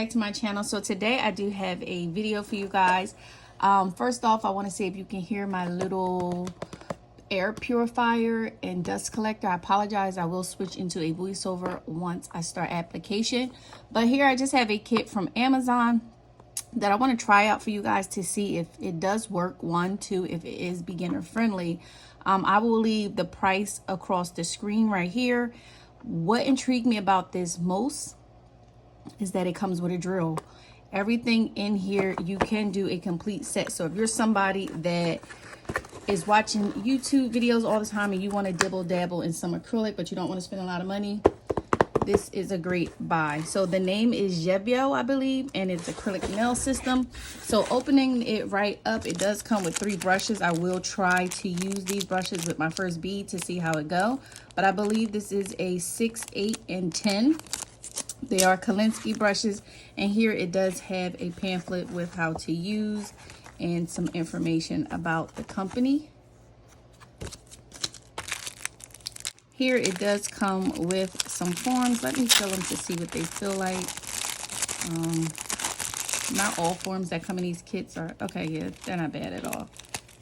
back to my channel. So today I do have a video for you guys. First off, I want to see if you can hear my little air purifier and dust collector. I apologize, I will switch into a voiceover once I start application. But here I just have a kit from Amazon that I want to try out for you guys to see if it does work. One, two, if it is beginner friendly. I will leave the price across the screen right here. What intrigued me about this most is that it comes with a drill. Everything in here, you can do a complete set. So if you're somebody that is watching YouTube videos all the time and you want to dibble dabble in some acrylic but you don't want to spend a lot of money, this is a great buy. So the name is Jevio, I believe, and it's acrylic nail system. So opening it right up, it does come with 3 brushes. I will try to use these brushes with my first bead to see how it go, but I believe this is a 6, 8, and 10. They are Kolinsky brushes, and here it does have a pamphlet with how to use and some information about the company. Here it does come with some forms. Let me fill them to see what they feel like. Not all forms that come in these kits are, okay, yeah, they're not bad at all.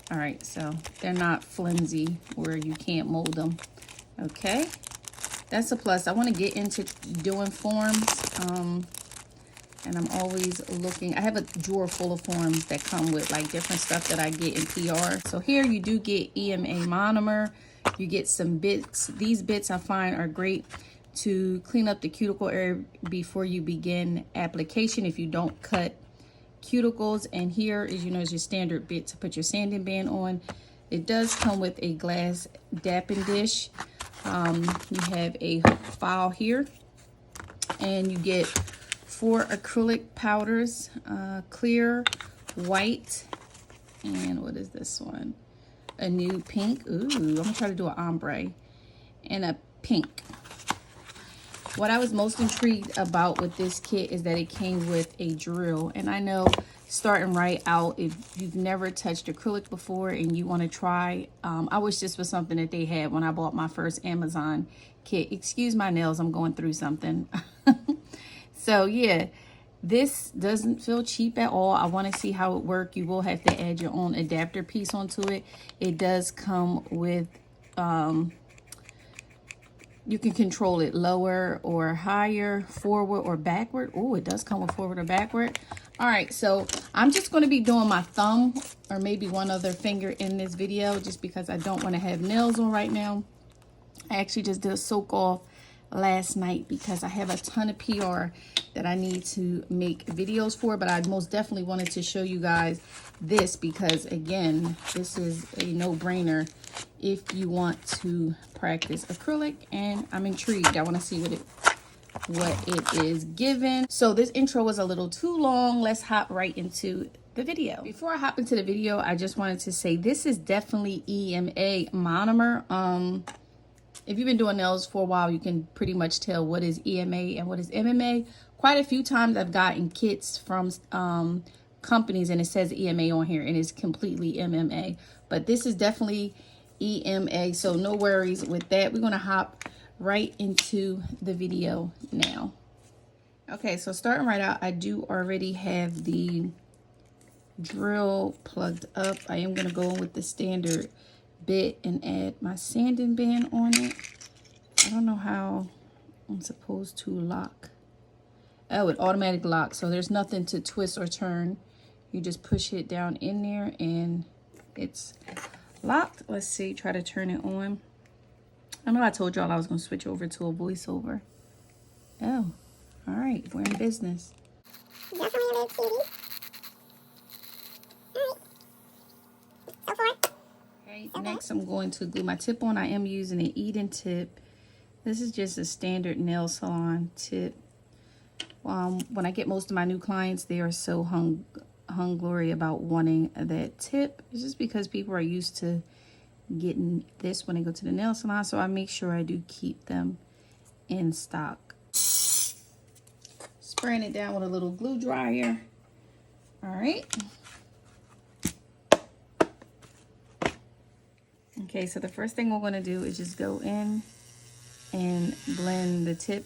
All right, so they're not flimsy where you can't mold them. Okay. That's a plus. I want to get into doing forms, and I'm always looking. I have a drawer full of forms that come with like different stuff that I get in PR. So here you do get EMA monomer. You get some bits. These bits I find are great to clean up the cuticle area before you begin application if you don't cut cuticles. And here is, is your standard bit to put your sanding band on. It does come with a glass dapping dish. You have a file here, and you get 4 acrylic powders, clear, white, and what is this one? A new pink. Ooh, I'm gonna try to do an ombre, and a pink. What I was most intrigued about with this kit is that it came with a drill, and I know starting right out, if you've never touched acrylic before and you want to try, I wish this was something that they had when I bought my first Amazon kit. Excuse my nails, I'm going through something. So yeah, this doesn't feel cheap at all. I want to see how it works. You will have to add your own adapter piece onto it. It does come with you can control it lower or higher, forward or backward. Oh, it does come with forward or backward. All right, so I'm just going to be doing my thumb or maybe one other finger in this video just because I don't want to have nails on right now. I actually just did a soak off last night because I have a ton of PR that I need to make videos for, but I most definitely wanted to show you guys this because, again, this is a no-brainer if you want to practice acrylic, and I'm intrigued. I want to see what it is given. So this intro was a little too long. Let's hop right into the video. Before I hop into the video, I just wanted to say this is definitely EMA monomer. If you've been doing nails for a while, you can pretty much tell what is EMA and what is MMA. Quite a few times I've gotten kits from companies and it says EMA on here and it's completely MMA, but this is definitely EMA, so no worries with that. We're going to hop right into the video now. Okay, so starting right out, I do already have the drill plugged up. I am going to go in with the standard bit and add my sanding band on it. I don't know how I'm supposed to lock. Oh, it automatic locks, so there's nothing to twist or turn. You just push it down in there and it's locked. Let's see, try to turn it on. I know I told y'all I was going to switch over to a voiceover. Oh, all right, we're in business. Okay, next I'm going to glue my tip on. I am using an Eden tip. This is just a standard nail salon tip. When I get most of my new clients, they are so hung glory about wanting that tip. It's just because people are used to getting this when they go to the nail salon, so I make sure I do keep them in stock. Spraying it down with a little glue dryer. All right. Okay, so the first thing we're going to do is just go in and blend the tip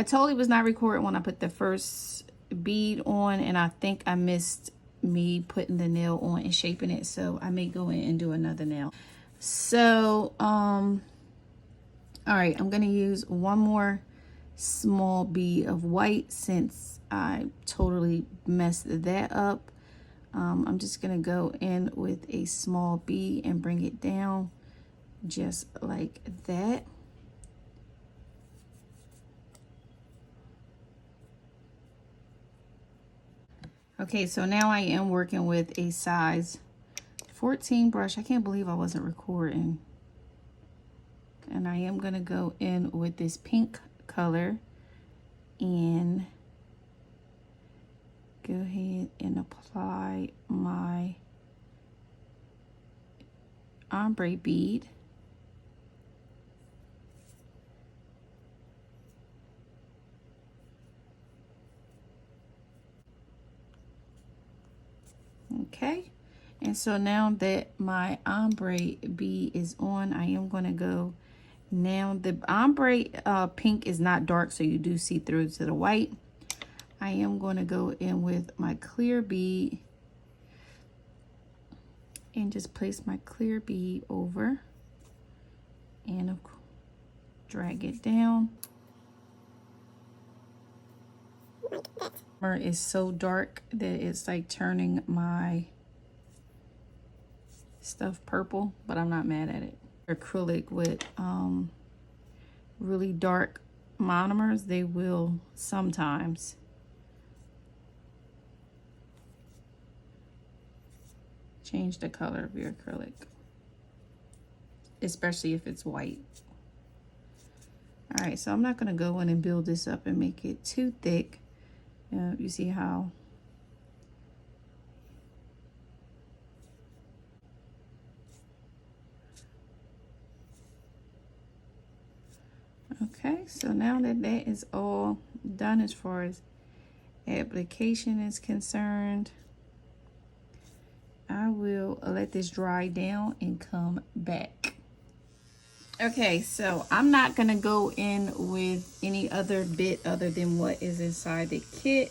I totally was not recording when I put the first bead on, and I think I missed me putting the nail on and shaping it, so I may go in and do another nail. So all right, I'm gonna use one more small bead of white since I totally messed that up. I'm just gonna go in with a small bead and bring it down just like that. Okay, so now I am working with a size 14 brush. I can't believe I wasn't recording. And I am gonna go in with this pink color and go ahead and apply my ombre bead. Okay, and so now that my ombre bead is on, I am going to go, now the ombre pink is not dark, so you do see through to the white. I am going to go in with my clear bead and just place my clear bead over and drag it down. Is so dark that it's like turning my stuff purple, but I'm not mad at it. Acrylic with really dark monomers, they will sometimes change the color of your acrylic, especially if it's white. All right, so I'm not going to go in and build this up and make it too thick. You see how okay, so now that that is all done as far as application is concerned, I will let this dry down and come back. Okay, so I'm not gonna go in with any other bit other than what is inside the kit.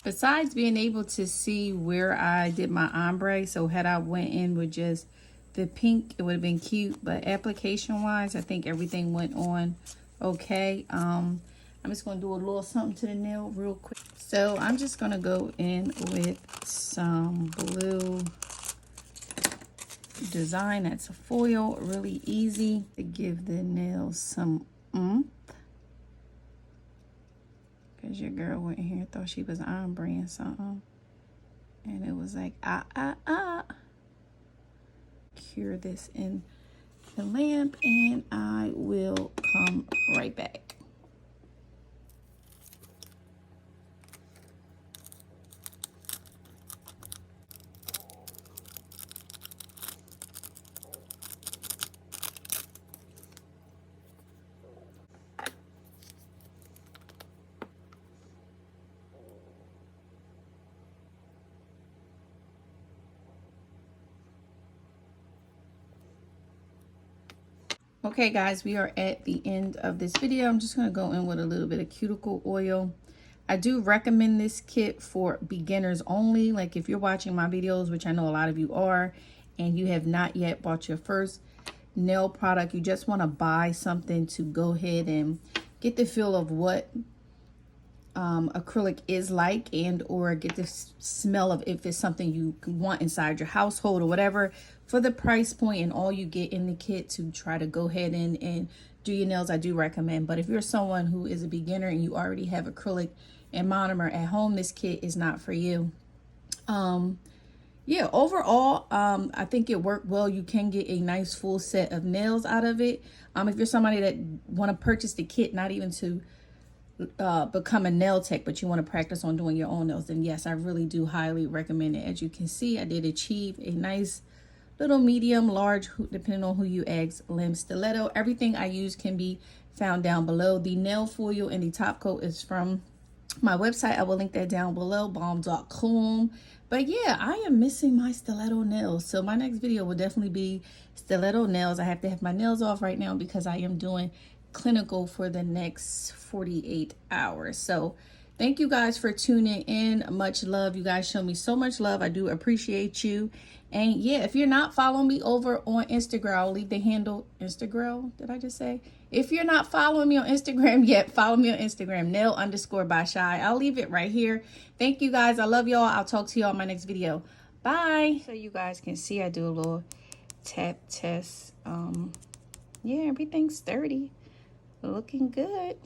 Besides being able to see where I did my ombre, so had I went in with just the pink, it would have been cute, but application wise, I think everything went on okay. I'm just going to do a little something to the nail real quick. So I'm just going to go in with some blue design. That's a foil, really easy to give the nails some oomph. Because your girl went in here and thought she was ombreing something. And it was like, Cure this in the lamp and I will come right back. Okay guys, we are at the end of this video. I'm just going to go in with a little bit of cuticle oil. I do recommend this kit for beginners only. Like if you're watching my videos, which I know a lot of you are, and you have not yet bought your first nail product, you just want to buy something to go ahead and get the feel of what acrylic is like, and or get the smell of if it's something you want inside your household or whatever, for the price point and all you get in the kit to try to go ahead and do your nails. I do recommend. But if you're someone who is a beginner and you already have acrylic and monomer at home, this kit is not for you. Yeah, overall, I think it worked well. You can get a nice full set of nails out of it. If you're somebody that want to purchase the kit, not even to become a nail tech, but you want to practice on doing your own nails, then yes, I really do highly recommend it. As you can see, I did achieve a nice little medium, large, depending on who you ask, limb stiletto. Everything I use can be found down below. The nail foil and the top coat is from my website. I will link that down below, balm.com. But yeah, I am missing my stiletto nails. So my next video will definitely be stiletto nails. I have to have my nails off right now because I am doing clinical for the next 48 hours. So thank you guys for tuning in. Much love. You guys show me so much love. I do appreciate you. And yeah, if you're not following me over on Instagram, I'll leave the handle. Instagram, did I just say? If you're not following me on Instagram yet, follow me on Instagram, nail_by_shy. I'll leave it right here. Thank you guys. I love y'all. I'll talk to y'all in my next video. Bye. So you guys can see I do a little tap test. Yeah, everything's sturdy. Looking good.